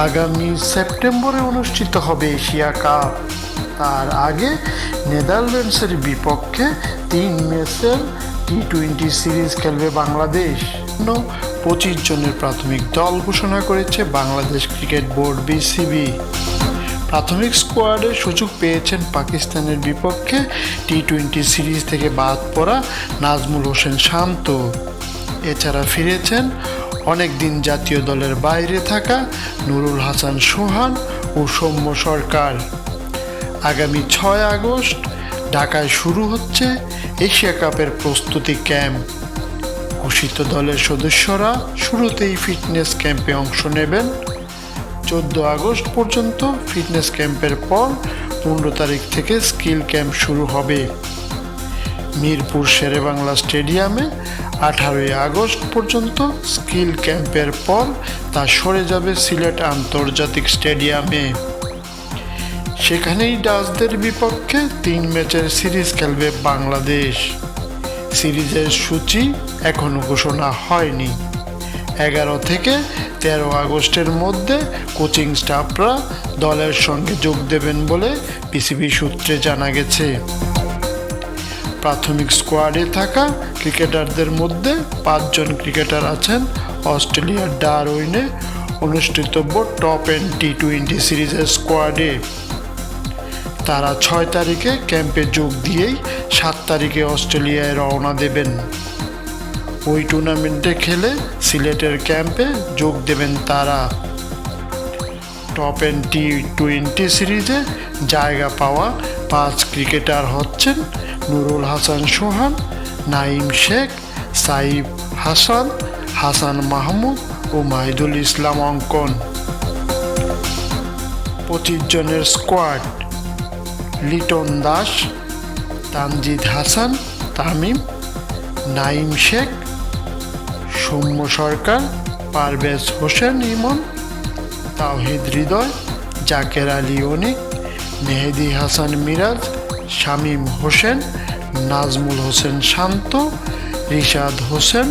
আগামী সেপ্টেম্বরে অনুষ্ঠিত হবে এশিয়া কাপ। তার আগে নেদারল্যান্ডসের বিপক্ষে 3 ম্যাচের টি-20 সিরিজ খেলবে বাংলাদেশ। 25 জনের প্রাথমিক দল ঘোষণা করেছে বাংলাদেশ ক্রিকেট বোর্ড বিসিবি। প্রাথমিক স্কোয়াডে সুযোগ পেয়েছেন পাকিস্তানের বিপক্ষে টি-20 সিরিজ থেকে বাদ পড়া নাজমুল হোসেন শান্ত। এছাড়া ফিরেছেন অনেক দিন জাতীয় দলের বাইরে থাকা নুরুল হাসান সোহান ও সৌম্য সরকার। আগামী 6 আগস্ট ঢাকায় শুরু হচ্ছে এশিয়া কাপের প্রস্তুতি ক্যাম্প। ঘোষিত দলের সদস্যরা শুরুতেই ফিটনেস ক্যাম্পে অংশ নেবেন। 14 আগস্ট পর্যন্ত ফিটনেস ক্যাম্পের পর 15 তারিখ থেকে স্কিল ক্যাম্প শুরু হবে। মিরপুর শেরেবাংলা স্টেডিয়ামে 18 আগস্ট পর্যন্ত স্কিল ক্যাম্পের পর তা সরে যাবে সিলেট আন্তর্জাতিক স্টেডিয়ামে। সেখানেই ডাচদের বিপক্ষে 3 ম্যাচের সিরিজ খেলবে বাংলাদেশ। সিরিজের সূচি এখনও ঘোষণা হয়নি। 11 থেকে 13 আগস্টের মধ্যে কোচিং স্টাফরা দলের সঙ্গে যোগ দেবেন বলে বিসিবি সূত্রে জানা গেছে। প্রাথমিক স্কোয়াডে থাকা ক্রিকেটারদের মধ্যে 5 জন ক্রিকেটার আছেন অস্ট্রেলিয়ার ডারউইনে অনুষ্ঠিতব্য টপ এন্ড টি-20 সিরিজের স্কোয়াডে। তারা 6 তারিখে ক্যাম্পে যোগ দিয়েই 7 তারিখে অস্ট্রেলিয়ায় রওনা দেবেন। ওই টুর্নামেন্টে খেলে সিলেটের ক্যাম্পে যোগ দেবেন তারা। টপ এন্ড টি-20 সিরিজে জায়গা পাওয়া 5 ক্রিকেটার হচ্ছেন নুরুল হাসান সোহান, নাঈম শেখ, সাইফ হাসান, হাসান মাহমুদ ও মাহিদুল ইসলাম অঙ্কন। 25 জনের স্কোয়াড: লিটন দাস, তানজিদ হাসান তামিম, নাঈম শেখ, সৌম্য সরকার, পারভেজ হোসেন ইমন, তাওহিদ হৃদয়, জাকের আলী অনিক, মেহেদি হাসান মিরাজ, শামীম হোসেন, নাজমুল হোসেন শান্ত, রিশাদ হোসেন,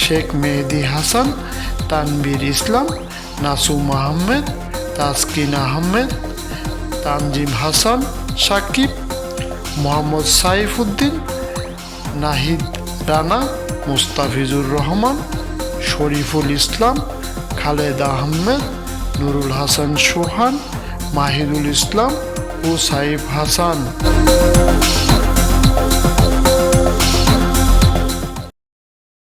শেখ মেহেদি হাসান, তানভীর ইসলাম, নাসুম আহমেদ, তাসকিন আহমেদ, তানজিম হাসান সাকিব, মোহাম্মদ সাইফুদ্দিন, নাহিদ রানা, মুস্তাফিজুর রহমান, শরীফুল ইসলাম, খালেদ আহমেদ, নুরুল হাসান সোহান, মাহিদুল ইসলাম ও সাইফ হাসান।